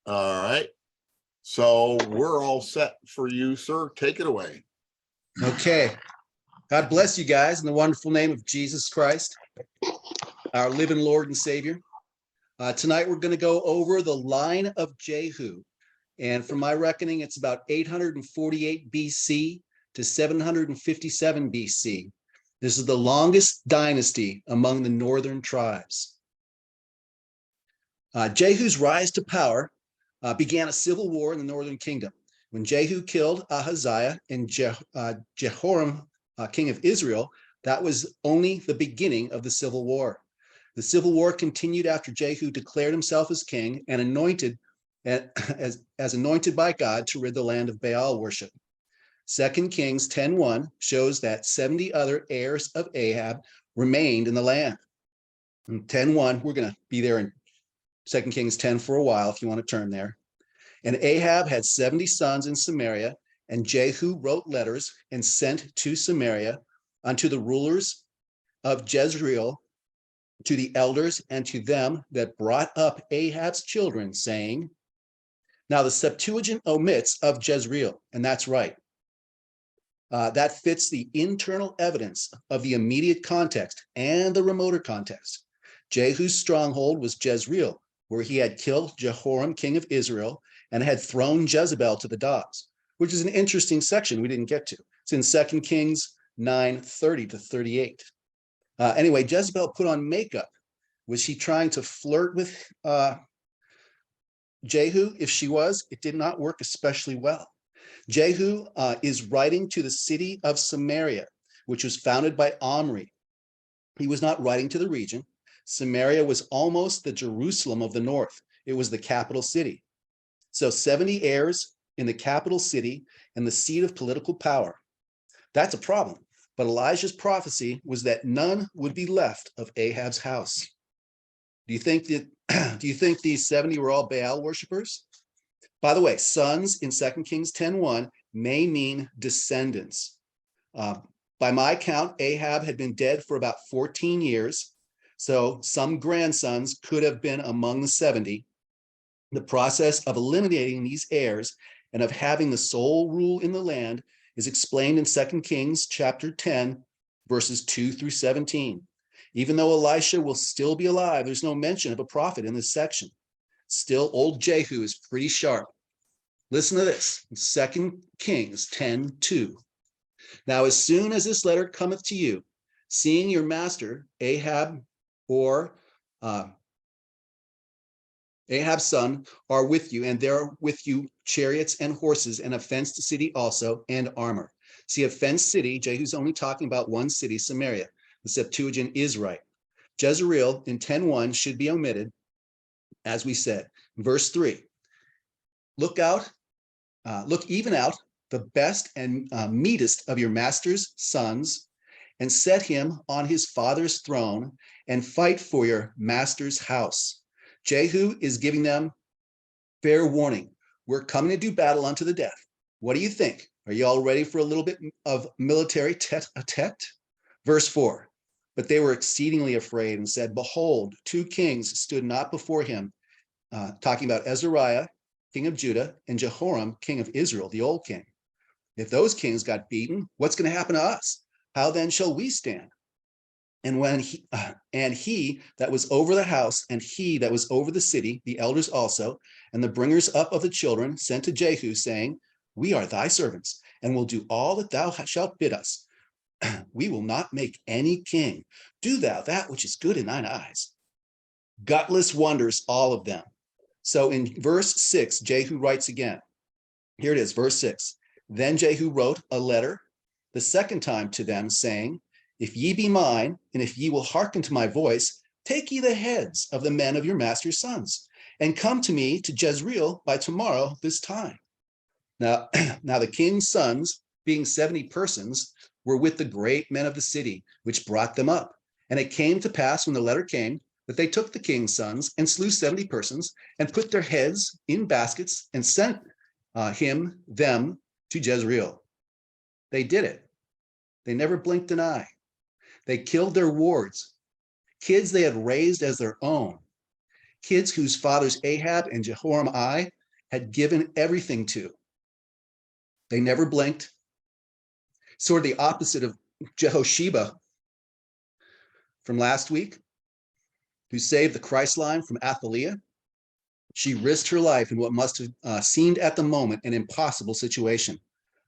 All right. So we're all set for you, sir. Take it away. Okay. God bless you guys in the wonderful name of Jesus Christ, our living Lord and Savior. Tonight we're going to go over the line of Jehu. And from my reckoning, it's about 848 BC to 757 BC. This is the longest dynasty among the northern tribes. Jehu's rise to power began a civil war in the northern kingdom. When Jehu killed Ahaziah and Jehoram, king of Israel, that was only the beginning of the civil war. The civil war continued after Jehu declared himself as king and anointed as anointed by God to rid the land of Baal worship. 2 Kings 10:1 shows that 70 other heirs of Ahab remained in the land. In 10:1, we're going to be there in 2 Kings 10 for a while if you want to turn there. And Ahab had 70 sons in Samaria, and Jehu wrote letters and sent to Samaria unto the rulers of Jezreel, to the elders, and to them that brought up Ahab's children, saying, now the Septuagint omits of Jezreel, and that's right. That fits the internal evidence of the immediate context and the remoter context. Jehu's stronghold was Jezreel, where he had killed Jehoram, king of Israel, and had thrown Jezebel to the dogs, which is an interesting section we didn't get to. It's in 2 Kings 9:30 to 38. Anyway, Jezebel put on makeup. Was she trying to flirt with Jehu? If she was, it did not work especially well. Jehu is writing to the city of Samaria, which was founded by Omri. He was not writing to the region. Samaria was almost the Jerusalem of the north. It was the capital city. So 70 heirs in the capital city and the seat of political power. That's a problem. But Elijah's prophecy was that none would be left of Ahab's house. Do you think these 70 were all Baal worshipers? By the way, sons in 2 Kings 10:1 may mean descendants. By my count, Ahab had been dead for about 14 years. So some grandsons could have been among the 70. The process of eliminating these heirs and of having the sole rule in the land is explained in 2 Kings chapter 10, verses 2 through 17. Even though Elisha will still be alive, there's no mention of a prophet in this section. Still, old Jehu is pretty sharp. Listen to this, 2 Kings 10:2. Now, as soon as this letter cometh to you, seeing your master Ahab or Ahab's son are with you, and there are with you chariots and horses, and a fenced city also, and armor. See, a fenced city, Jehu's only talking about one city, Samaria. The Septuagint is right. Jezreel in 10:1 should be omitted, as we said. Verse 3, look even out the best and meetest of your master's sons, and set him on his father's throne, and fight for your master's house. Jehu is giving them fair warning. We're coming to do battle unto the death. What do you think? Are you all ready for a little bit of military tete-a-tete? Verse 4, but they were exceedingly afraid and said, behold, 2 kings stood not before him, talking about Azariah, king of Judah, and Jehoram, king of Israel, the old king. If those kings got beaten, what's going to happen to us? How then shall we stand? And when he that was over the house, and he that was over the city, the elders also, and the bringers up of the children, sent to Jehu, saying, we are thy servants, and will do all that thou shalt bid us. We will not make any king. Do thou that which is good in thine eyes. Gutless wonders, all of them. So in verse 6, Jehu writes again. Here it is, verse 6. Then Jehu wrote a letter the second time to them, saying, if ye be mine, and if ye will hearken to my voice, take ye the heads of the men of your master's sons, and come to me to Jezreel by tomorrow this time. Now the king's sons, being 70 persons, were with the great men of the city, which brought them up. And it came to pass when the letter came, that they took the king's sons and slew 70 persons, and put their heads in baskets, and sent them to Jezreel. They did it. They never blinked an eye. They killed their wards, kids they had raised as their own. kids whose fathers Ahab and Jehoram I had given everything to. They never blinked. Sort of the opposite of Jehosheba from last week, who saved the Christ line from Athaliah. She risked her life in what must have seemed at the moment an impossible situation.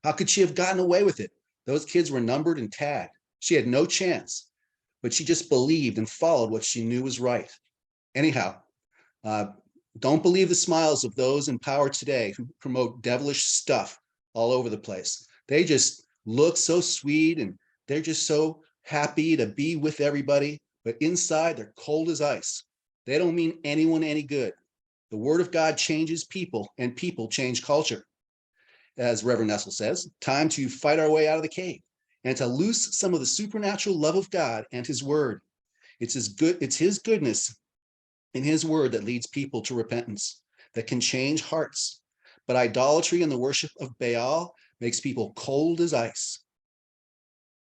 How could she have gotten away with it? Those kids were numbered and tagged. She had no chance, but she just believed and followed what she knew was right. Anyhow, don't believe the smiles of those in power today who promote devilish stuff all over the place. They just look so sweet and they're just so happy to be with everybody, but inside they're cold as ice. They don't mean anyone any good. The word of God changes people and people change culture. As Reverend Nessel says, time to fight our way out of the cave and to loose some of the supernatural love of God and his word. It's his goodness in his word that leads people to repentance, that can change hearts. But idolatry and the worship of Baal makes people cold as ice.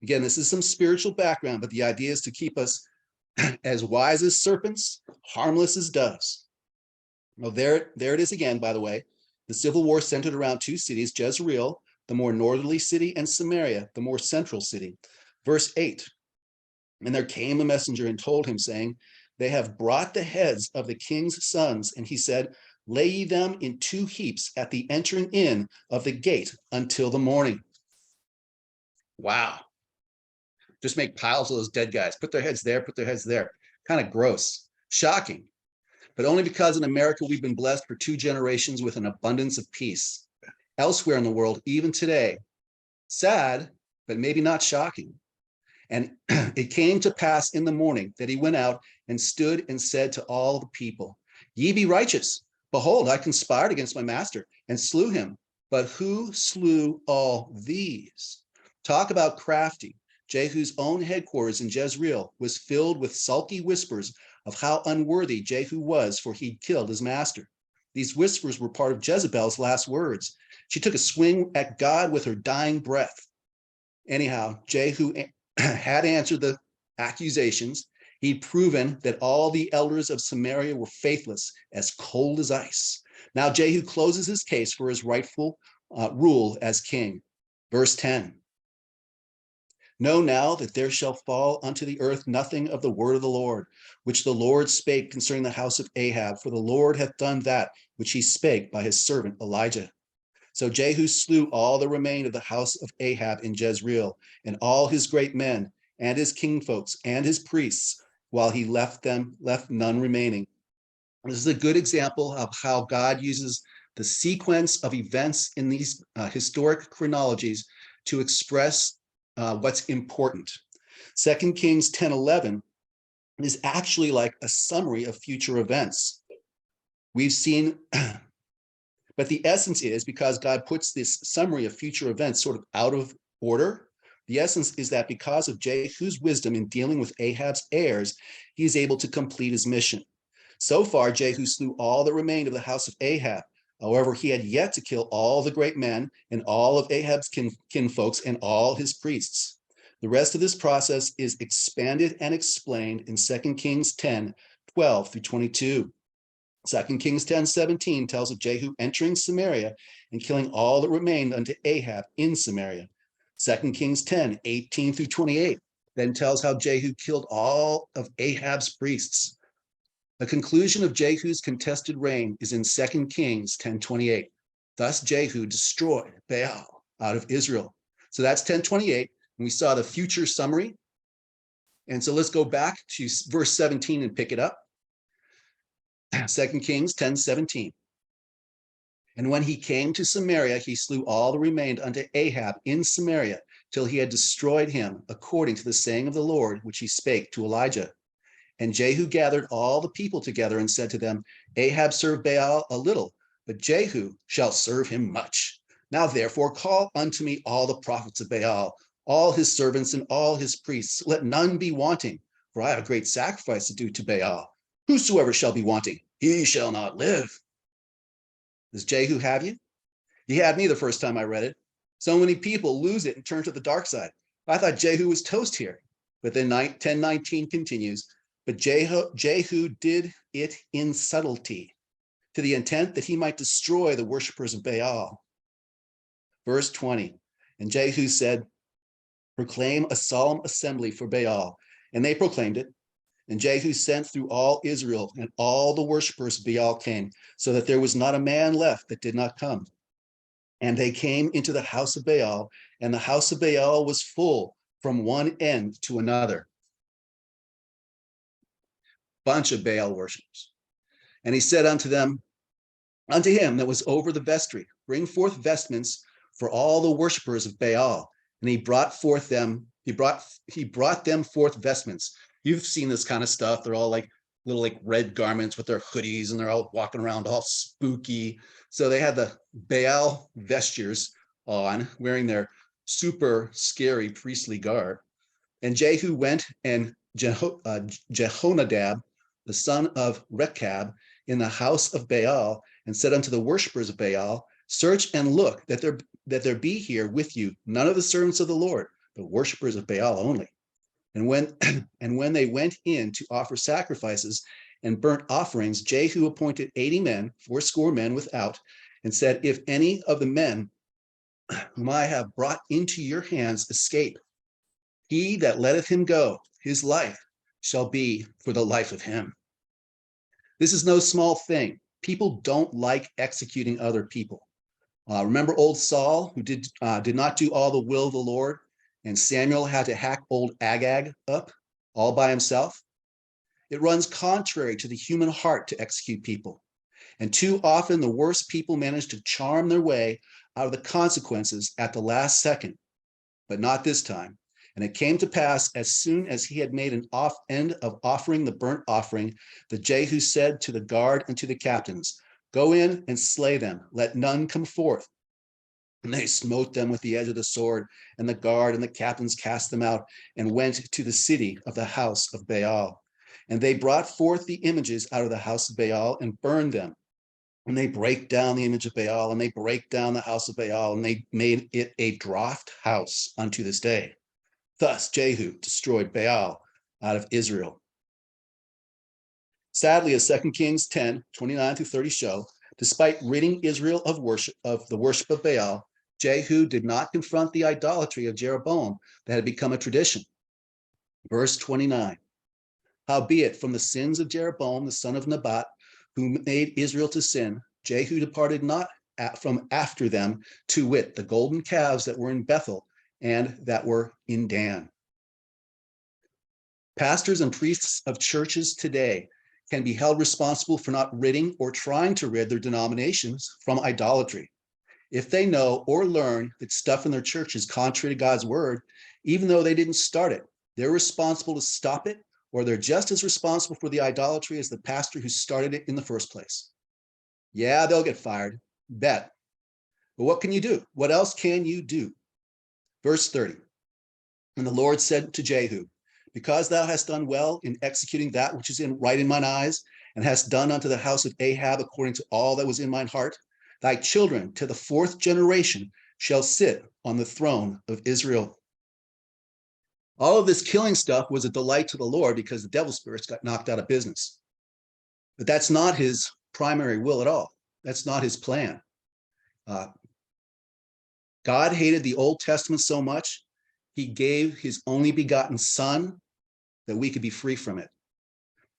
Again, this is some spiritual background, but the idea is to keep us as wise as serpents, harmless as doves. Well, there it is again, by the way. The civil war centered around two cities, Jezreel, the more northerly city, and Samaria, the more central city. Verse 8, and there came a messenger and told him, saying, they have brought the heads of the king's sons. And he said, lay ye them in 2 heaps at the entering in of the gate until the morning. Wow. Just make piles of those dead guys. Put their heads there, put their heads there. Kind of gross, shocking. But only because in America we've been blessed for 2 generations with an abundance of peace. Elsewhere in the world, even today, sad, but maybe not shocking. And it came to pass in the morning that he went out and stood and said to all the people, ye be righteous. Behold, I conspired against my master and slew him. But who slew all these? Talk about crafty. Jehu's own headquarters in Jezreel was filled with sulky whispers of how unworthy Jehu was, for he'd killed his master. These whispers were part of Jezebel's last words. She took a swing at God with her dying breath. Anyhow, Jehu had answered the accusations. He'd proven that all the elders of Samaria were faithless, as cold as ice. Now Jehu closes his case for his rightful rule as king. Verse 10. Know now that there shall fall unto the earth nothing of the word of the Lord, which the Lord spake concerning the house of Ahab, for the Lord hath done that which he spake by his servant Elijah. So Jehu slew all that remained of the house of Ahab in Jezreel, and all his great men, and his kingfolks, and his priests, while he left none remaining. This is a good example of how God uses the sequence of events in these historic chronologies to express what's important. 2 Kings 10:11 is actually like a summary of future events. We've seen, but the essence is, because God puts this summary of future events sort of out of order, the essence is that because of Jehu's wisdom in dealing with Ahab's heirs, he is able to complete his mission. So far, Jehu slew all that remained of the house of Ahab. However, he had yet to kill all the great men and all of Ahab's kinfolks and all his priests. The rest of this process is expanded and explained in 2 Kings 10:12 through 22. 2 Kings 10:17 tells of Jehu entering Samaria and killing all that remained unto Ahab in Samaria. 2 Kings 10:18 through 28 then tells how Jehu killed all of Ahab's priests. The conclusion of Jehu's contested reign is in 2 Kings 10:28. Thus Jehu destroyed Baal out of Israel. So that's 10:28, and we saw the future summary. And so let's go back to verse 17 and pick it up. 2 Kings 10:17. And when he came to Samaria, he slew all that remained unto Ahab in Samaria, till he had destroyed him, according to the saying of the Lord, which he spake to Elijah. And Jehu gathered all the people together and said to them, Ahab served Baal a little, but Jehu shall serve him much. Now therefore call unto me all the prophets of Baal, all his servants and all his priests. Let none be wanting, for I have a great sacrifice to do to Baal. Whosoever shall be wanting, he shall not live. Does Jehu have you? He had me the first time I read it. So many people lose it and turn to the dark side. I thought Jehu was toast here. But then 10:19 continues. But Jehu did it in subtlety, to the intent that he might destroy the worshipers of Baal. Verse 20, and Jehu said, proclaim a solemn assembly for Baal. And they proclaimed it. And Jehu sent through all Israel, and all the worshipers of Baal came, so that there was not a man left that did not come. And they came into the house of Baal, and the house of Baal was full from one end to another. Bunch of Baal worshipers. And he said unto him that was over the vestry, bring forth vestments for all the worshipers of Baal. And he brought them forth vestments. You've seen this kind of stuff. They're all like little like red garments with their hoodies, and they're all walking around all spooky. So they had the Baal vestures on, wearing their super scary priestly garb. And Jehu went, and Jehonadab, the son of Rechab, in the house of Baal, and said unto the worshipers of Baal, search and look that there be here with you none of the servants of the Lord, but worshipers of Baal only. And when they went in to offer sacrifices and burnt offerings, Jehu appointed 80 men, 80 men without, and said, if any of the men whom I have brought into your hands escape, he that letteth him go, his life shall be for the life of him. This is no small thing. People don't like executing other people. Remember old Saul, who did not do all the will of the Lord, and Samuel had to hack old Agag up all by himself? It runs contrary to the human heart to execute people. And too often the worst people manage to charm their way out of the consequences at the last second, but not this time. And it came to pass, as soon as he had made an end of offering the burnt offering, that Jehu said to the guard and to the captains, go in and slay them, let none come forth. And they smote them with the edge of the sword, and the guard and the captains cast them out, and went to the city of the house of Baal. And they brought forth the images out of the house of Baal and burned them. And they break down the image of Baal, and they break down the house of Baal, and they made it a draught house unto this day. Thus Jehu destroyed Baal out of Israel. Sadly, as 2 Kings 10, 29 through 30 show, despite ridding Israel of the worship of Baal, Jehu did not confront the idolatry of Jeroboam that had become a tradition. Verse 29, howbeit from the sins of Jeroboam, the son of Nebat, who made Israel to sin, Jehu departed not from after them, to wit, the golden calves that were in Bethel and that were in Dan. Pastors and priests of churches today can be held responsible for not ridding or trying to rid their denominations from idolatry. If they know or learn that stuff in their church is contrary to God's word, even though they didn't start it, they're responsible to stop it, or they're just as responsible for the idolatry as the pastor who started it in the first place. Yeah, they'll get fired, bet. But what can you do? What else can you do? Verse 30, and the Lord said to Jehu, because thou hast done well in executing that which is right in mine eyes, and hast done unto the house of Ahab according to all that was in mine heart, thy children to the 4th generation shall sit on the throne of Israel. All of this killing stuff was a delight to the Lord because the devil spirits got knocked out of business. But that's not his primary will at all. That's not his plan. God hated the Old Testament so much, he gave his only begotten son that we could be free from it.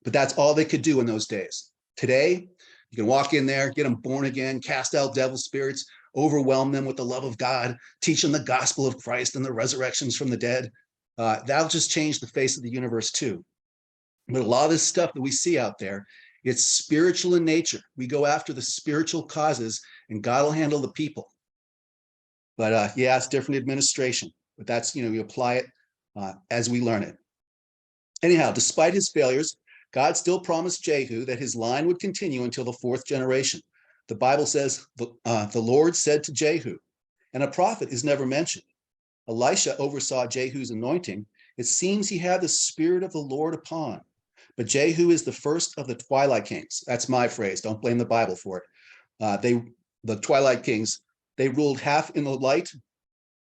But that's all they could do in those days. Today, you can walk in there, get them born again, cast out devil spirits, overwhelm them with the love of God, teach them the gospel of Christ and the resurrections from the dead. That'll just change the face of the universe too. But a lot of this stuff that we see out there, it's spiritual in nature. We go after the spiritual causes and God will handle the people. But yeah, it's different administration, but that's, we apply it as we learn it. Anyhow, despite his failures, God still promised Jehu that his line would continue until the 4th generation. The Bible says, the Lord said to Jehu, and a prophet is never mentioned. Elisha oversaw Jehu's anointing. It seems he had the spirit of the Lord upon. But Jehu is the first of the Twilight kings. That's my phrase. Don't blame the Bible for it. The Twilight kings, they ruled half in the light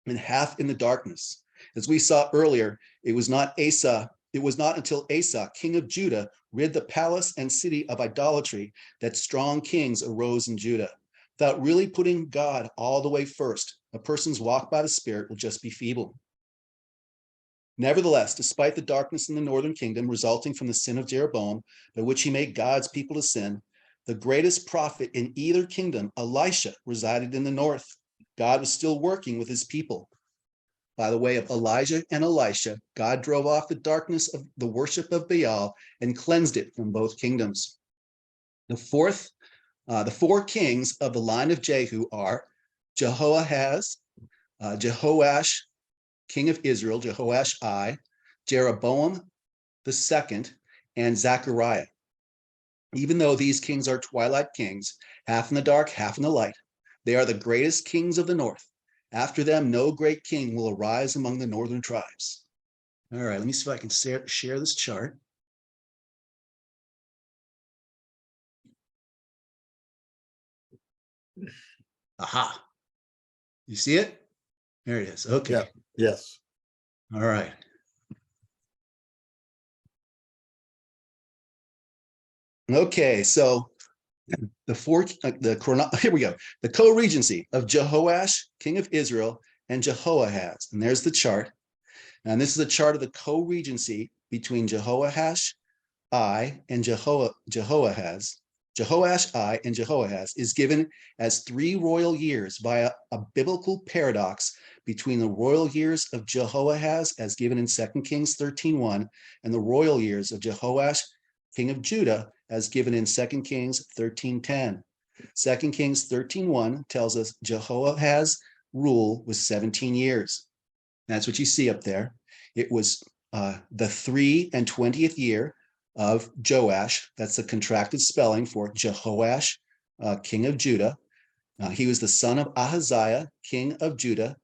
and half in the darkness. As we saw earlier, it was not Asa it was not until Asa, king of Judah, rid the palace and city of idolatry that strong kings arose in Judah. Without really putting God all the way first, a person's walk by the Spirit will just be feeble. Nevertheless, despite the darkness in the northern kingdom resulting from the sin of Jeroboam, by which he made God's people to sin, the greatest prophet in either kingdom, Elisha, resided in the north. God was still working with his people. By the way of Elijah and Elisha, God drove off the darkness of the worship of Baal and cleansed it from both kingdoms. The four kings of the line of Jehu are Jehoahaz, Jehoash, king of Israel, Jehoash I, Jeroboam II, and Zechariah. Even though these kings are twilight kings, half in the dark, half in the light, they are the greatest kings of the north. After them, no great king will arise among the northern tribes. All right, let me see if I can share this chart. Aha. You see it? There it is. Okay. Yeah. Yes. All right. Okay, so here we go. The co-regency of Jehoash, king of Israel, and Jehoahaz. And there's the chart. And this is a chart of the co-regency between Jehoash I and Jehoahaz. Jehoash I and Jehoahaz is given as 3 royal years by a biblical paradox between the royal years of Jehoahaz, as given in 2 Kings 13:1, and the royal years of Jehoash, king of Judah, as given in 2 Kings 13:10. 2 Kings 13:1 tells us Jehoahaz's rule was 17 years. That's what you see up there. It was the 23rd year of Joash. That's the contracted spelling for Jehoash, king of Judah. He was the son of Ahaziah, king of Judah.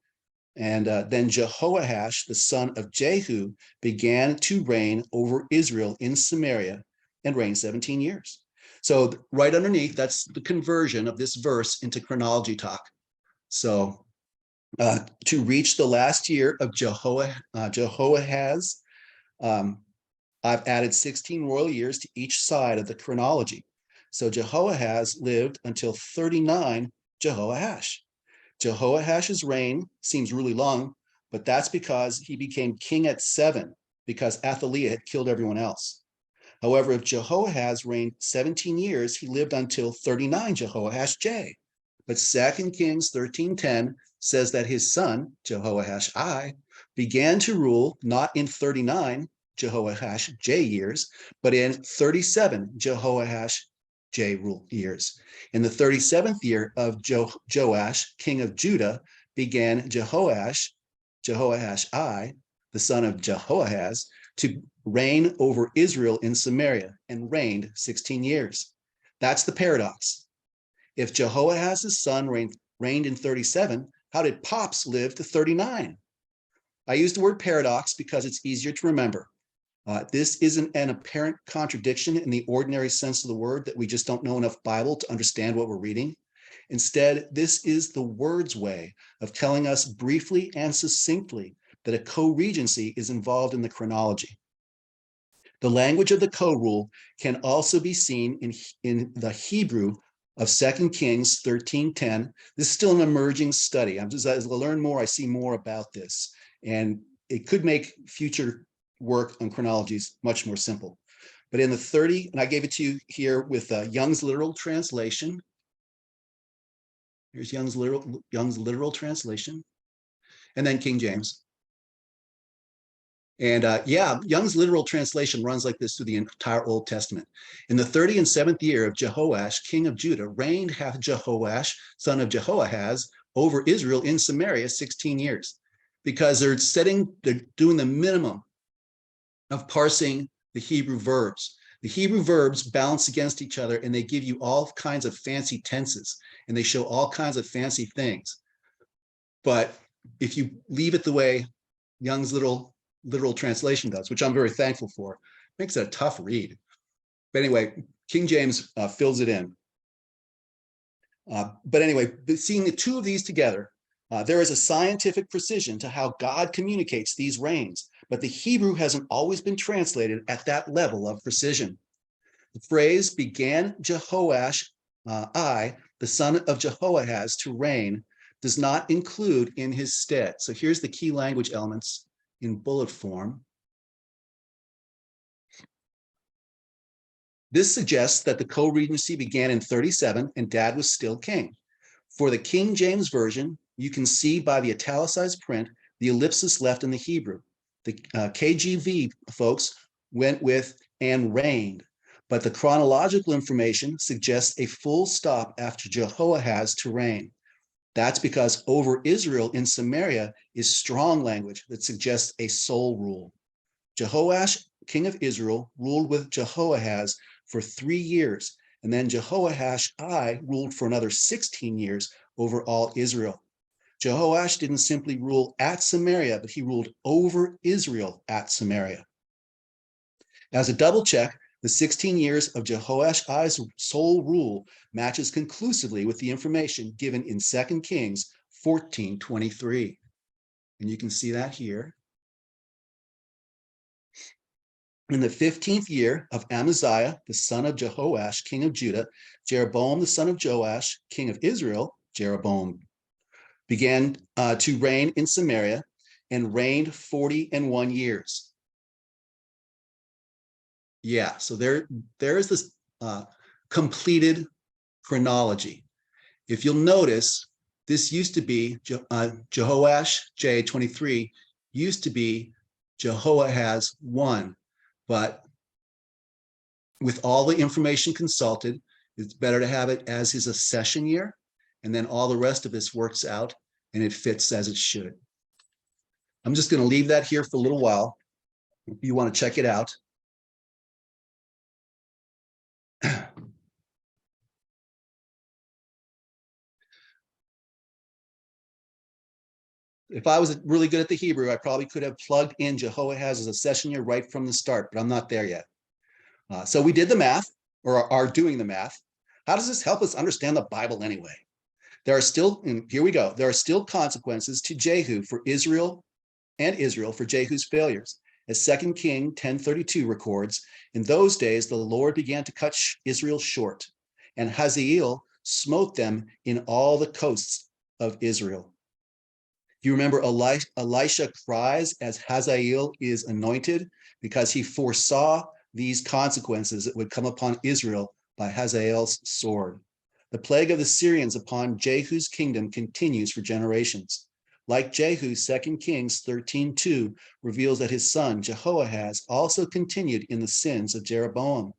And then Jehoash, the son of Jehu, began to reign over Israel in Samaria and reigned 17 years. So right underneath, that's the conversion of this verse into chronology talk. So to reach the last year of Jehoahaz, I've added 16 royal years to each side of the chronology. So Jehoahaz lived until 39 Jehoash. Jehoahash's reign seems really long, but that's because he became king at 7, because Athaliah had killed everyone else. However, if Jehoahaz reigned 17 years, he lived until 39 Jehoash J. But 2 Kings 13:10 says that his son, Jehoash I, began to rule not in 39 Jehoash J years, but in 37 Jehoash J rule years. In the 37th year of Joash, king of Judah, began Jehoash I, the son of Jehoahaz, to reign over Israel in Samaria, and reigned 16 years. That's the paradox. If Jehoahaz's son reigned in 37, how did Pops live to 39? I use the word paradox because it's easier to remember. This isn't an apparent contradiction in the ordinary sense of the word, that we just don't know enough Bible to understand what we're reading. Instead, this is the word's way of telling us briefly and succinctly that a co-regency is involved in the chronology. The language of the co-rule can also be seen in the Hebrew of 2 Kings 13:10. This is still an emerging study. As I learn more, I see more about this, and it could make future work on chronologies much more simple. But in the 30, and I gave it to you here with Young's literal translation. Here's Young's literal translation, and then King James. And yeah, Young's literal translation runs like this through the entire Old Testament. In the 37th year of Jehoash, king of Judah, reigned hath Jehoash, son of Jehoahaz, over Israel in Samaria 16 years. Because they're doing the minimum of parsing the Hebrew verbs. The Hebrew verbs balance against each other, and they give you all kinds of fancy tenses, and they show all kinds of fancy things. But if you leave it the way Young's literal translation does, which I'm very thankful for, makes it a tough read. But anyway, King James fills it in. But anyway, seeing the two of these together, there is a scientific precision to how God communicates these reigns, but the Hebrew hasn't always been translated at that level of precision. The phrase began Jehoash the son of Jehoahaz, to reign does not include in his stead. So here's the key language elements in bullet form. This suggests that the co-regency began in 37 and Dad was still king. For the King James Version, you can see by the italicized print the ellipsis left in the Hebrew. The KJV folks went with "and reigned," but the chronological information suggests a full stop after Jehoahaz to reign. That's because over Israel in Samaria is strong language that suggests a sole rule. Jehoash, king of Israel, ruled with Jehoahaz for 3 years, and then Jehoash I ruled for another 16 years over all Israel. Jehoash didn't simply rule at Samaria, but he ruled over Israel at Samaria. As a double check, the 16 years of Jehoash I's sole rule matches conclusively with the information given in 2 Kings 14:23. And you can see that here. In the 15th year of Amaziah, the son of Jehoash, king of Judah, Jeroboam, the son of Joash, king of Israel, Jeroboam, began to reign in Samaria and reigned 41 years. Yeah, so there is this completed chronology. If you'll notice, this used to be Jehoash J23, used to be Jehoahaz 1, but with all the information consulted, it's better to have it as his accession year, and then all the rest of this works out and it fits as it should. I'm just going to leave that here for a little while if you want to check it out. If I was really good at the Hebrew, I probably could have plugged in Jehoahaz as a session year right from the start, but I'm not there yet. So we did the math, or are doing the math. How does this help us understand the Bible anyway? There are still, and here we go, there are still consequences to Jehu for Israel and Israel for Jehu's failures. As 2 Kings 10:32 records, in those days the Lord began to cut Israel short, and Hazael smote them in all the coasts of Israel. You remember Elisha cries as Hazael is anointed because he foresaw these consequences that would come upon Israel by Hazael's sword. The plague of the Syrians upon Jehu's kingdom continues for generations. Like Jehu, 2 Kings 13:2 reveals that his son Jehoahaz also continued in the sins of Jeroboam.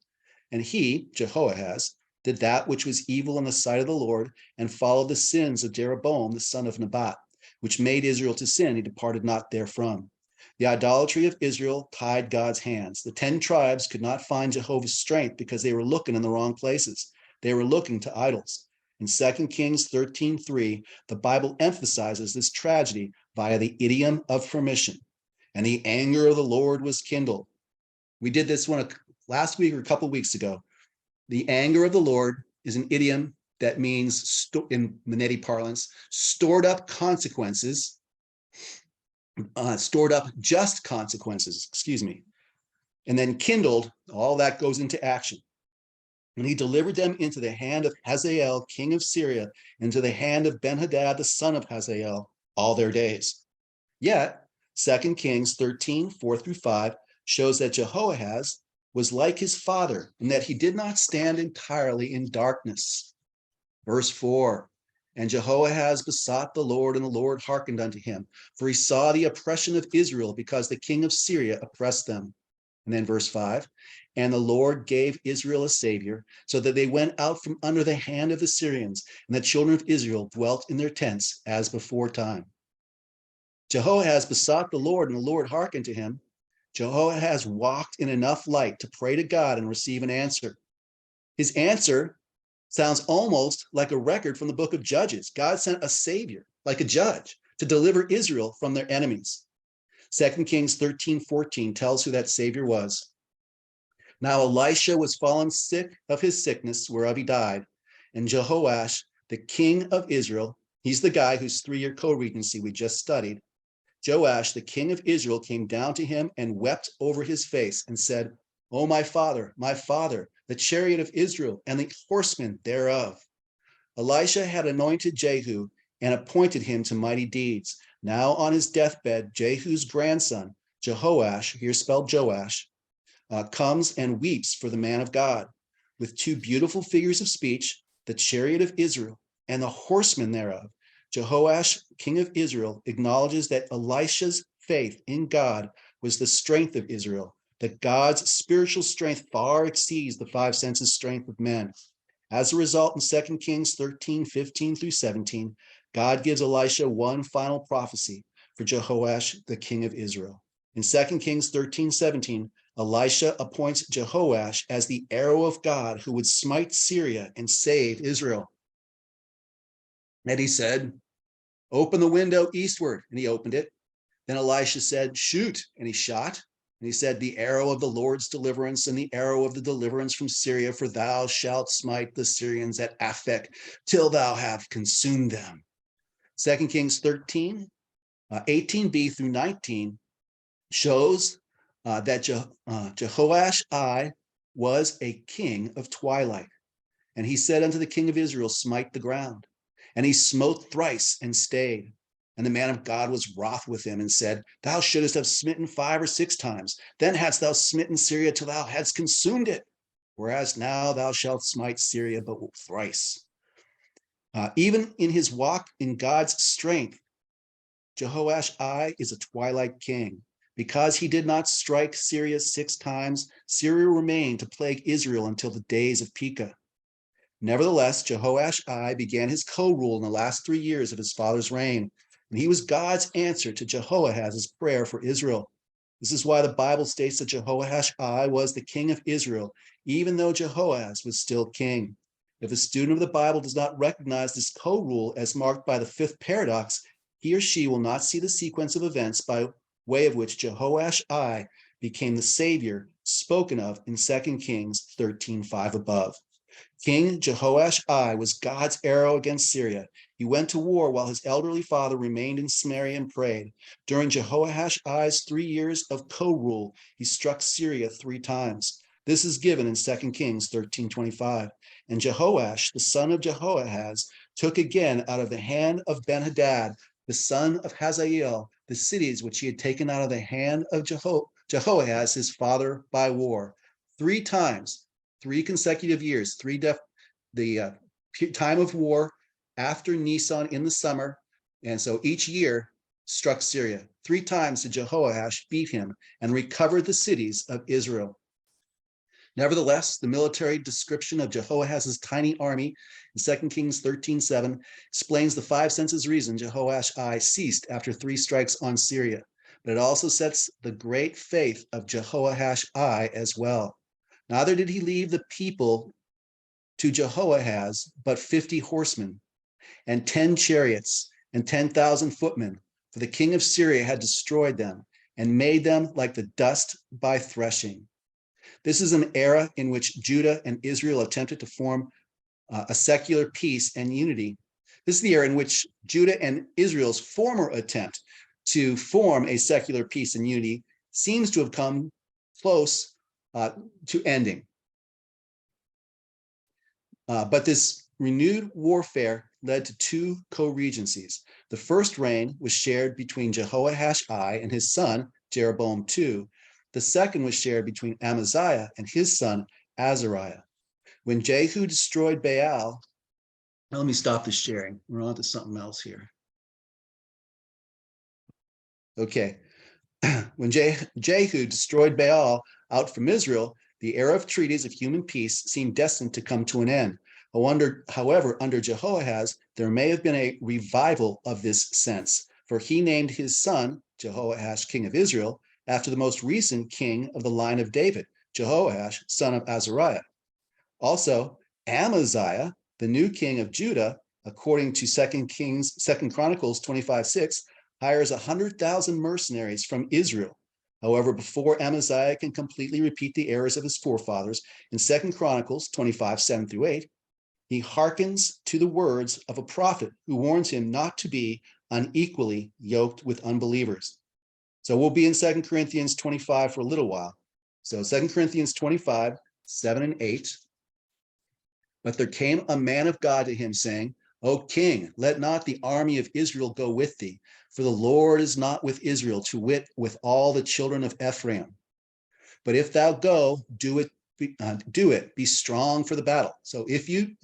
And he, Jehoahaz, did that which was evil in the sight of the Lord and followed the sins of Jeroboam, the son of Nebat, which made Israel to sin. He departed not therefrom. The idolatry of Israel tied God's hands. The 10 tribes could not find Jehovah's strength because they were looking in the wrong places. They were looking to idols. In 2 Kings 13:3, the Bible emphasizes this tragedy via the idiom of permission. And the anger of the Lord was kindled. We did this one last week or a couple of weeks ago. The anger of the Lord is an idiom that means, in Manetti parlance, stored up consequences, stored up just consequences, and then kindled, all that goes into action. And he delivered them into the hand of Hazael, king of Syria, into the hand of Ben-Hadad, the son of Hazael, all their days. Yet, 2 Kings 13:4-5 shows that Jehoahaz was like his father in that he did not stand entirely in darkness. Verse 4, and Jehoahaz besought the Lord, and the Lord hearkened unto him, for he saw the oppression of Israel because the king of Syria oppressed them. And then verse 5, and the Lord gave Israel a savior, so that they went out from under the hand of the Syrians, and the children of Israel dwelt in their tents as before time. Jehoahaz besought the Lord, and the Lord hearkened to him. Jehoahaz walked in enough light to pray to God and receive an answer. His answer sounds almost like a record from the book of Judges. God sent a savior, like a judge, to deliver Israel from their enemies. 2 Kings 13:14 tells who that savior was. Now Elisha was fallen sick of his sickness, whereof he died. And Jehoash, the king of Israel, he's the guy whose 3-year co-regency we just studied, Joash, the king of Israel, came down to him and wept over his face and said, O my father, the chariot of Israel and the horsemen thereof. Elisha had anointed Jehu and appointed him to mighty deeds. Now on his deathbed, Jehu's grandson, Jehoash, here spelled Joash, comes and weeps for the man of God. With two beautiful figures of speech, the chariot of Israel and the horsemen thereof, Jehoash, king of Israel, acknowledges that Elisha's faith in God was the strength of Israel, that God's spiritual strength far exceeds the five senses strength of men. As a result, in 2 Kings 13, 15 through 17, God gives Elisha one final prophecy for Jehoash, the king of Israel. In 2 Kings 13, 17, Elisha appoints Jehoash as the arrow of God who would smite Syria and save Israel. And he said, open the window eastward, and he opened it. Then Elisha said, shoot, and he shot. And he said, the arrow of the Lord's deliverance and the arrow of the deliverance from Syria, for thou shalt smite the Syrians at Aphek till thou have consumed them. 2 Kings 13, 18b through 19 shows that Jehoash I was a king of Twilight. And he said unto the king of Israel, smite the ground. And he smote thrice and stayed. And the man of God was wroth with him and said, thou shouldest have smitten 5 or 6 times. Then hadst thou smitten Syria till thou hadst consumed it. Whereas now thou shalt smite Syria but thrice. Even in his walk in God's strength, Jehoash I is a twilight king. Because he did not strike Syria 6 times, Syria remained to plague Israel until the days of Pekah. Nevertheless, Jehoash I began his co-rule in the last 3 years of his father's reign, and he was God's answer to Jehoahaz's prayer for Israel. This is why the Bible states that Jehoash I was the king of Israel, even though Jehoahaz was still king. If a student of the Bible does not recognize this co-rule as marked by the 5th paradox, he or she will not see the sequence of events by way of which Jehoash I became the savior spoken of in 2 Kings 13:5 above. King Jehoash I was God's arrow against Syria. He went to war while his elderly father remained in Samaria and prayed. During Jehoash I's 3 years of co-rule, he struck Syria 3 times. This is given in 2 Kings 13:25. And Jehoash, the son of Jehoahaz, took again out of the hand of Ben-Hadad, the son of Hazael, the cities which he had taken out of the hand of Jehoahaz, his father, by war. 3 times, 3 consecutive years, the time of war after Nisan in the summer. And so each year struck Syria. 3 times did Jehoash beat him and recovered the cities of Israel. Nevertheless, the military description of Jehoahaz's tiny army in 2 Kings 13:7 explains the 5 senses reason Jehoash I ceased after 3 strikes on Syria, but it also sets the great faith of Jehoash I as well. Neither did he leave the people to Jehoahaz, but 50 horsemen and 10 chariots and 10,000 footmen, for the king of Syria had destroyed them and made them like the dust by threshing. This is an era in which Judah and Israel attempted to form a secular peace and unity. This is the era in which Judah and Israel's former attempt to form a secular peace and unity seems to have come close to ending. But this renewed warfare led to 2 co-regencies. The first reign was shared between Jehoash I and his son, Jeroboam II. The second was shared between Amaziah and his son, Azariah. When Jehu destroyed Baal, let me stop the sharing. We're on to something else here. Okay. When Jehu destroyed Baal out from Israel, the era of treaties of human peace seemed destined to come to an end. However, under Jehoahaz, there may have been a revival of this sense, for he named his son, Jehoash, king of Israel, after the most recent king of the line of David, Jehoash, son of Azariah. Also, Amaziah, the new king of Judah, according to 2 Chronicles 25:6, hires 100,000 mercenaries from Israel. However, before Amaziah can completely repeat the errors of his forefathers, in 2 Chronicles 25:7 through 8, he hearkens to the words of a prophet who warns him not to be unequally yoked with unbelievers. So we'll be in 2 Corinthians 25 for a little while. So 2 Corinthians 25, 7 and 8. But there came a man of God to him, saying, O king, let not the army of Israel go with thee, for the Lord is not with Israel, to wit, with all the children of Ephraim. But if thou go, do it, be strong for the battle. So if you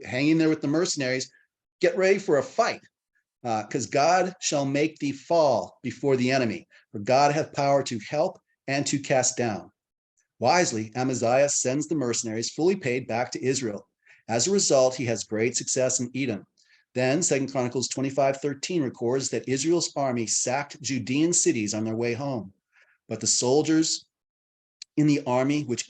hang in there with the mercenaries, get ready for a fight, because God shall make thee fall before the enemy, for God hath power to help and to cast down. Wisely, Amaziah sends the mercenaries fully paid back to Israel. As a result, he has great success in Edom. Then 2 Chronicles 25:13 records that Israel's army sacked Judean cities on their way home. But the soldiers in the army which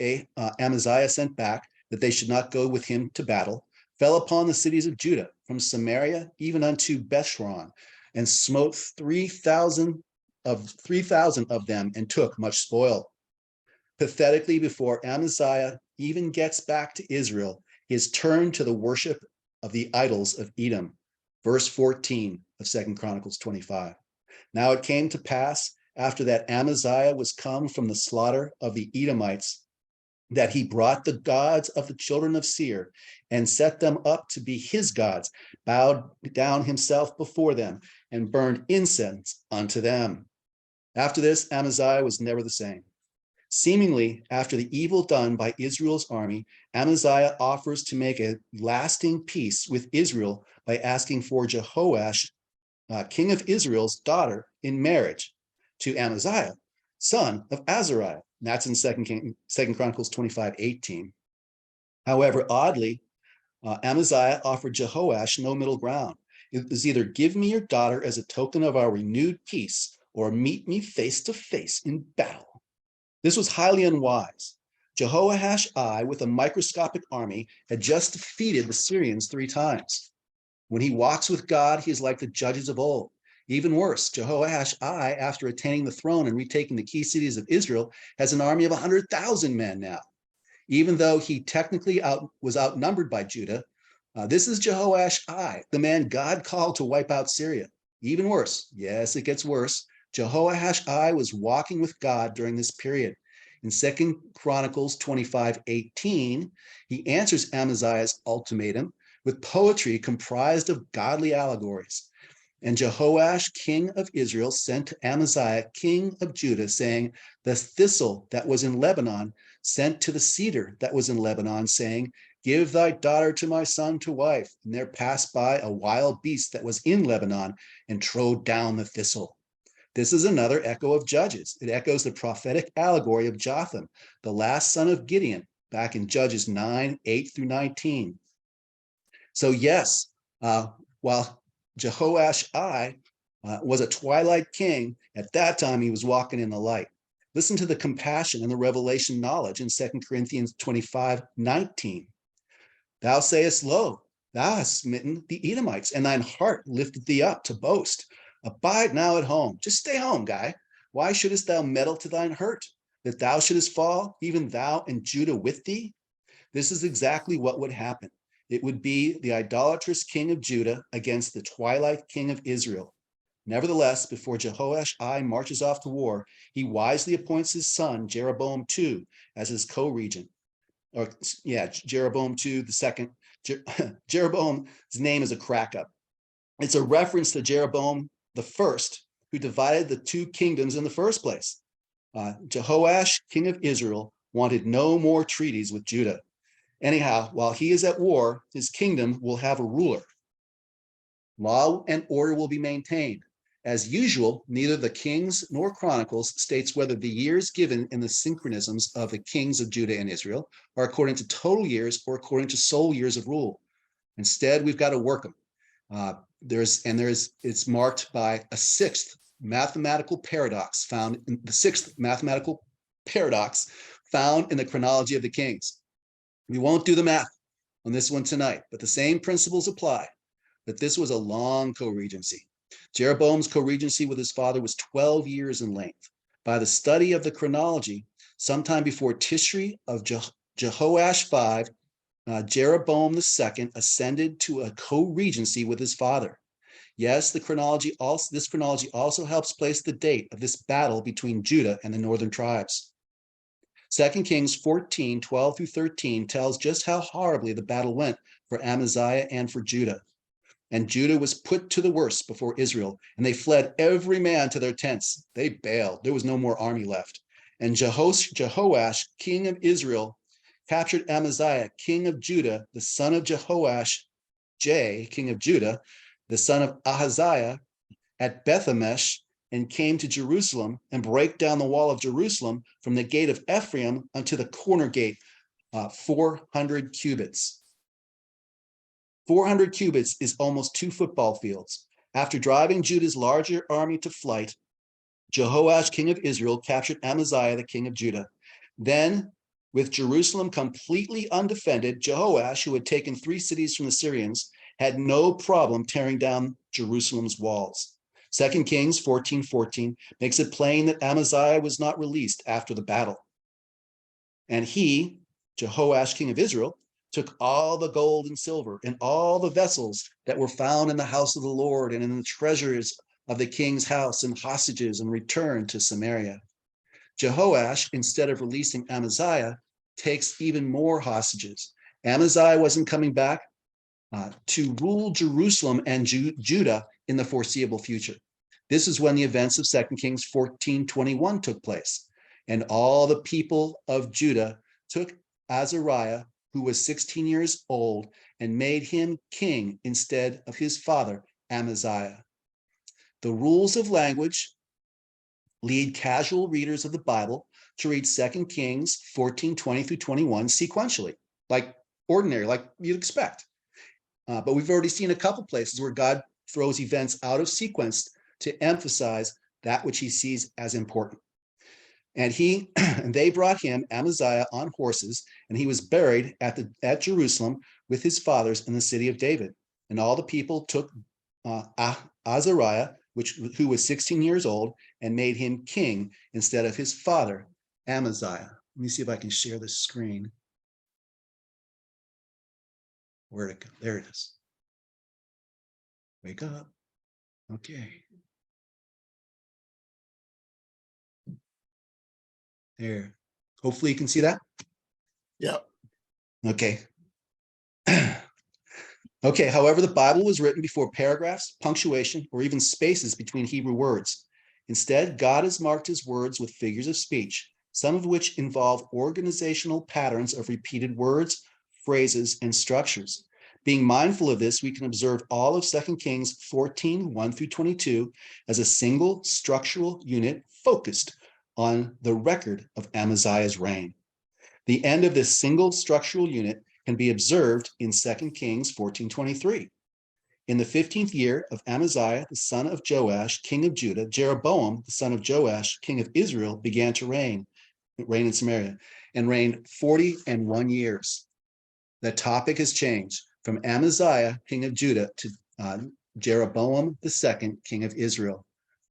Amaziah sent back, that they should not go with him to battle, fell upon the cities of Judah, from Samaria even unto Bethshoron, and smote 3,000 of them, and took much spoil. Pathetically, before Amaziah even gets back to Israel, he is turned to the worship of the idols of Edom. Verse 14 of 2 Chronicles 25. Now it came to pass, after that Amaziah was come from the slaughter of the Edomites, that he brought the gods of the children of Seir and set them up to be his gods, bowed down himself before them, and burned incense unto them. After this, Amaziah was never the same. Seemingly, after the evil done by Israel's army, Amaziah offers to make a lasting peace with Israel by asking for Jehoash, king of Israel's daughter, in marriage to Amaziah, son of Azariah. And that's in 2 Chronicles 25:18. However, oddly, Amaziah offered Jehoash no middle ground. It was either give me your daughter as a token of our renewed peace, or meet me face to face in battle. This was highly unwise. Jehoash I, with a microscopic army, had just defeated the Syrians 3 times. When he walks with God, he is like the judges of old. Even worse, Jehoash I, after attaining the throne and retaking the key cities of Israel, has an army of 100,000 men now. Even though he technically was outnumbered by Judah, this is Jehoash I, the man God called to wipe out Syria. Even worse, yes, it gets worse. Jehoash I was walking with God during this period. In 2 Chronicles 25:18, he answers Amaziah's ultimatum with poetry comprised of godly allegories. And Jehoash, king of Israel, sent to Amaziah, king of Judah, saying, the thistle that was in Lebanon sent to the cedar that was in Lebanon, saying, give thy daughter to my son to wife. And there passed by a wild beast that was in Lebanon and trode down the thistle. This is another echo of Judges. It echoes the prophetic allegory of Jotham, the last son of Gideon, back in Judges 9:8-19. So yes, while Jehoash I was a twilight king, at that time he was walking in the light. Listen to the compassion and the revelation knowledge in 2 Corinthians 25:19. Thou sayest, lo, thou hast smitten the Edomites, and thine heart lifted thee up to boast. Abide now at home. Just stay home, guy. Why shouldest thou meddle to thine hurt, that thou shouldest fall, even thou and Judah with thee? This is exactly what would happen. It would be the idolatrous king of Judah against the twilight king of Israel. Nevertheless, before Jehoash I marches off to war, he wisely appoints his son, Jeroboam II, as his co-regent. Jeroboam II the second. Jeroboam's name is a crack up. It's a reference to Jeroboam the first, who divided the 2 kingdoms in the first place. Jehoash, king of Israel, wanted no more treaties with Judah. Anyhow, while he is at war, his kingdom will have a ruler. Law and order will be maintained. As usual, neither the Kings nor Chronicles states whether the years given in the synchronisms of the kings of Judah and Israel are according to total years or according to sole years of rule. Instead, we've got to work them. It's marked by a 6th mathematical paradox found in the 6th mathematical paradox found in the Chronology of the Kings. We won't do the math on this one tonight, but the same principles apply. But this was a long co-regency. Jeroboam's co-regency with his father was 12 years in length. By the study of the chronology, sometime before Tishri of Jehoash 5, Jeroboam II ascended to a co-regency with his father. Yes, this chronology also helps place the date of this battle between Judah and the northern tribes. 2 Kings 14, 12 through 13 tells just how horribly the battle went for Amaziah and for Judah. And Judah was put to the worst before Israel, and they fled every man to their tents. They bailed. There was no more army left. And Jehoash, king of Israel, captured Amaziah, king of Judah, the son of Jehoash, king of Judah, the son of Ahaziah, at Bethshemesh, and came to Jerusalem and break down the wall of Jerusalem from the gate of Ephraim unto the corner gate, 400 cubits. 400 cubits is almost 2 football fields. After driving Judah's larger army to flight, Jehoash, king of Israel, captured Amaziah, the king of Judah. Then, with Jerusalem completely undefended, Jehoash, who had taken 3 cities from the Syrians, had no problem tearing down Jerusalem's walls. 2 Kings 14:14 makes it plain that Amaziah was not released after the battle. And he, Jehoash, king of Israel, took all the gold and silver and all the vessels that were found in the house of the Lord and in the treasures of the king's house and hostages and returned to Samaria. Jehoash, instead of releasing Amaziah, takes even more hostages. Amaziah wasn't coming back to rule Jerusalem and Judah in the foreseeable future. This is when the events of 2 Kings 14:21 took place. And all the people of Judah took Azariah, who was 16 years old, and made him king instead of his father, Amaziah. The rules of language lead casual readers of the Bible to read 2 Kings 14:20 through 21 sequentially, like ordinary, like you'd expect. But we've already seen a couple places where God throws events out of sequence to emphasize that which he sees as important. And they brought him, Amaziah, on horses, and he was buried at Jerusalem with his fathers in the city of David. And all the people took Azariah, who was 16 years old, and made him king instead of his father, Amaziah. Let me see if I can share this screen. Where'd it go? There it is. Wake up. Okay. There. Hopefully you can see that. Yeah. Okay. Okay, however, the Bible was written before paragraphs, punctuation, or even spaces between Hebrew words. Instead, God has marked his words with figures of speech, some of which involve organizational patterns of repeated words, phrases, and structures. Being mindful of this, we can observe all of 2 Kings 14:1 through 22 as a single structural unit focused on the record of Amaziah's reign. The end of this single structural unit can be observed in 2 Kings 14:23. In the 15th year of Amaziah, the son of Joash, king of Judah, Jeroboam, the son of Joash, king of Israel, began to reign in Samaria, and reigned 41 years. The topic has changed from Amaziah, king of Judah, to Jeroboam II, king of Israel.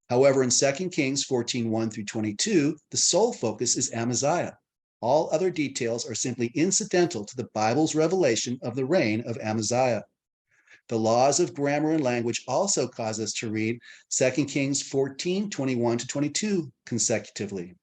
However, in 2 Kings 14:1 through 22, the sole focus is Amaziah. All other details are simply incidental to the Bible's revelation of the reign of Amaziah. The laws of grammar and language also cause us to read 2 Kings 14:21 to 22 consecutively.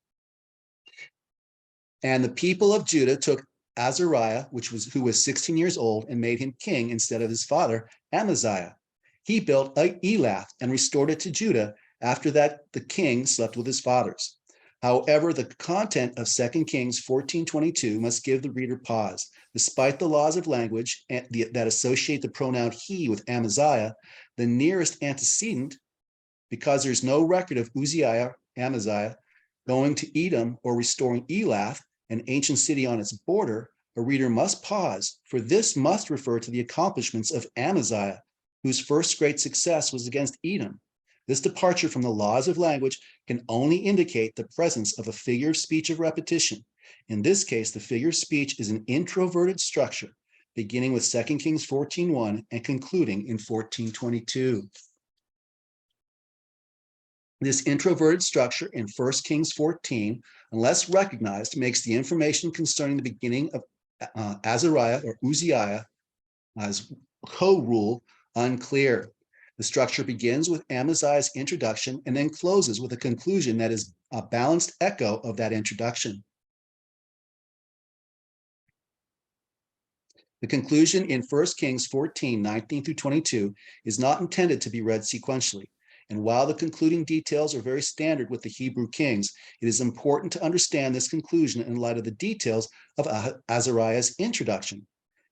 And the people of Judah took Azariah, who was 16 years old, and made him king instead of his father, Amaziah. He built Elath and restored it to Judah. After that, the king slept with his fathers. However, the content of 2 Kings 14:22 must give the reader pause. Despite the laws of language that associate the pronoun he with Amaziah, the nearest antecedent, because there's no record of Amaziah, going to Edom or restoring Elath, an ancient city on its border, a reader must pause, for this must refer to the accomplishments of Amaziah, whose first great success was against Edom. This departure from the laws of language can only indicate the presence of a figure of speech of repetition. In this case, the figure of speech is an introverted structure, beginning with 2 Kings 14:1 and concluding in 14:22. This introverted structure in 1 Kings 14, unless recognized, makes the information concerning the beginning of Azariah or Uzziah as co-rule unclear. The structure begins with Amaziah's introduction and then closes with a conclusion that is a balanced echo of that introduction. The conclusion in 1 Kings 14, 19 through 22 is not intended to be read sequentially. And while the concluding details are very standard with the Hebrew kings, it is important to understand this conclusion in light of the details of Azariah's introduction.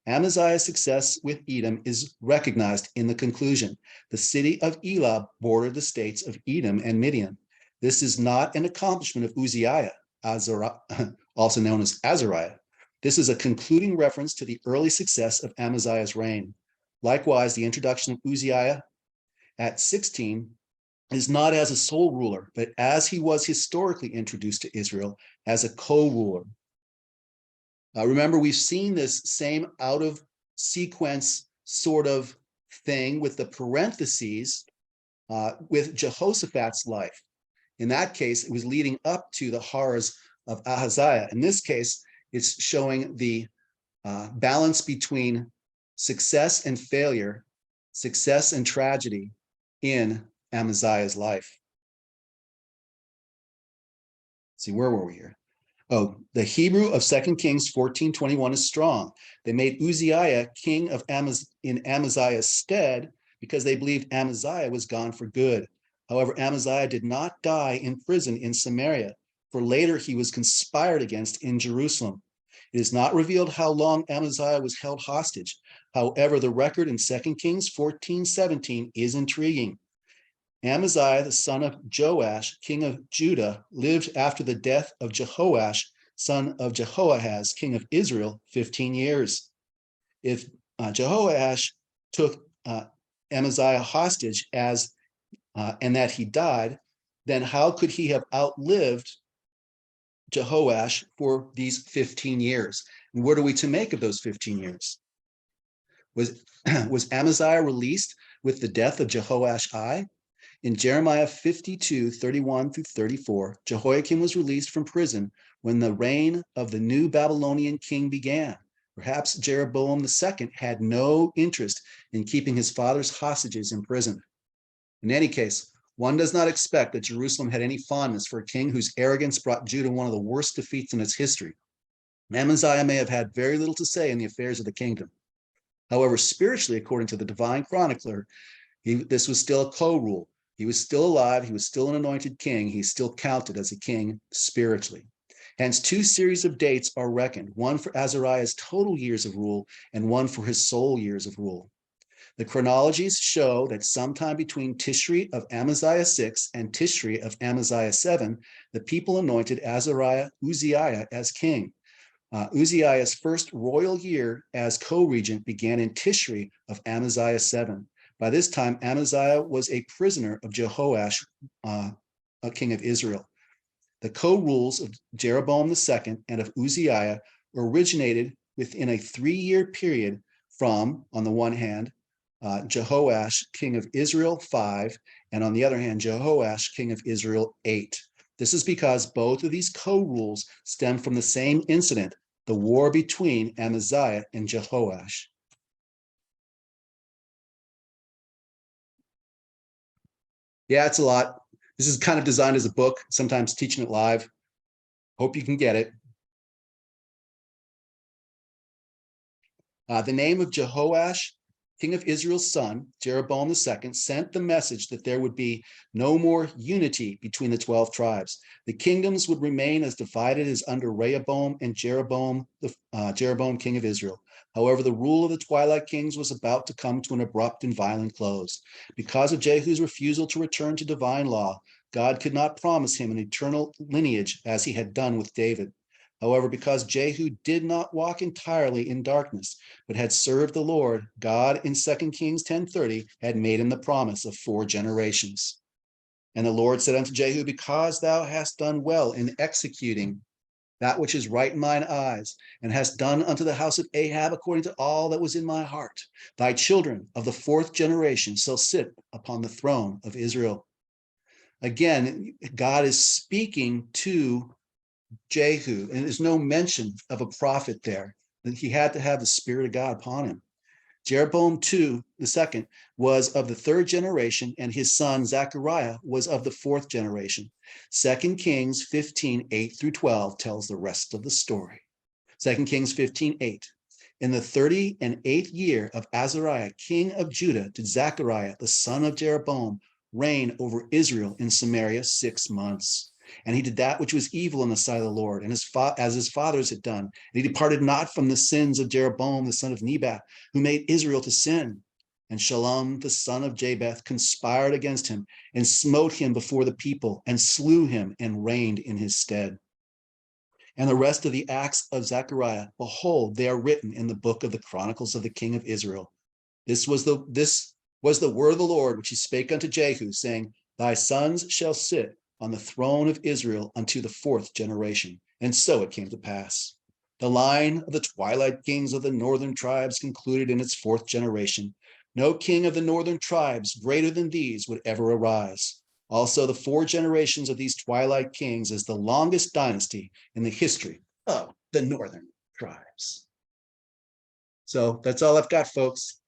Amaziah's success with Edom is recognized in the conclusion. The city of Elah bordered the states of Edom and Midian. This is not an accomplishment of Uzziah, also known as Azariah. This is a concluding reference to the early success of Amaziah's reign. Likewise, the introduction of Uzziah at 16 is not as a sole ruler, but as he was historically introduced to Israel as a co-ruler. Remember, we've seen this same out of sequence sort of thing with the parentheses with Jehoshaphat's life. In that case, it was leading up to the horrors of Ahaziah. In this case, it's showing the balance between success and failure, success and tragedy in Amaziah's life. Let's see, where were we here? Oh, the Hebrew of 2 Kings 14:21 is strong. They made Uzziah king of in Amaziah's stead because they believed Amaziah was gone for good. However, Amaziah did not die in prison in Samaria, for later he was conspired against in Jerusalem. It is not revealed how long Amaziah was held hostage. However, the record in 2 Kings 14:17 is intriguing. Amaziah, the son of Joash, king of Judah, lived after the death of Jehoash, son of Jehoahaz, king of Israel, 15 years. If Jehoash took Amaziah hostage and that he died, then how could he have outlived Jehoash for these 15 years? And what are we to make of those 15 years? Was Amaziah released with the death of Jehoash I? In Jeremiah 52:31 through 34, Jehoiakim was released from prison when the reign of the new Babylonian king began. Perhaps Jeroboam II had no interest in keeping his father's hostages in prison. In any case, one does not expect that Jerusalem had any fondness for a king whose arrogance brought Judah one of the worst defeats in its history. Amaziah may have had very little to say in the affairs of the kingdom. However, spiritually, according to the divine chronicler, this was still a co-rule. He was still alive. He was still an anointed king. He's still counted as a king spiritually. Hence, two series of dates are reckoned, one for Azariah's total years of rule and one for his sole years of rule. The chronologies show that sometime between Tishri of Amaziah 6 and Tishri of Amaziah 7, the people anointed Uzziah as king. Uzziah's first royal year as co-regent began in Tishri of Amaziah 7. By this time, Amaziah was a prisoner of Jehoash, a king of Israel. The co-rules of Jeroboam II and of Uzziah originated within a 3-year period from, on the one hand, Jehoash, king of Israel 5, and on the other hand, Jehoash, king of Israel 8. This is because both of these co-rules stem from the same incident, the war between Amaziah and Jehoash. Yeah, it's a lot. This is kind of designed as a book, sometimes teaching it live. Hope you can get it. The name of Jehoash, king of Israel's son, Jeroboam II, sent the message that there would be no more unity between the 12 tribes. The kingdoms would remain as divided as under Rehoboam and Jeroboam, Jeroboam, king of Israel. However, the rule of the Twilight kings was about to come to an abrupt and violent close. Because of Jehu's refusal to return to divine law, God could not promise him an eternal lineage as he had done with David. However, because Jehu did not walk entirely in darkness, but had served the Lord, God in 2 Kings 10:30 had made him the promise of 4 generations. And the Lord said unto Jehu, because thou hast done well in executing that which is right in mine eyes, and hast done unto the house of Ahab according to all that was in my heart, thy children of the 4th generation shall sit upon the throne of Israel. Again, God is speaking to Jehu, and there's no mention of a prophet there. That he had to have the Spirit of God upon him. Jeroboam II was of the third generation, and his son Zechariah was of the fourth generation. 2 Kings 15, 8 through 12 tells the rest of the story. 2 Kings 15, 8. In the 38th year of Azariah, king of Judah, did Zechariah, the son of Jeroboam, reign over Israel in Samaria 6 months. And he did that which was evil in the sight of the Lord, and as his fathers had done. And he departed not from the sins of Jeroboam, the son of Nebat, who made Israel to sin. And Shallum, the son of Japheth, conspired against him, and smote him before the people, and slew him, and reigned in his stead. And the rest of the acts of Zechariah, behold, they are written in the book of the Chronicles of the king of Israel. This was the word of the Lord, which he spake unto Jehu, saying, Thy sons shall sit on the throne of Israel unto the fourth generation. And so it came to pass. The line of the twilight kings of the northern tribes concluded in its fourth generation. No king of the northern tribes greater than these would ever arise. Also, the 4 generations of these twilight kings is the longest dynasty in the history of the northern tribes. So that's all I've got, folks.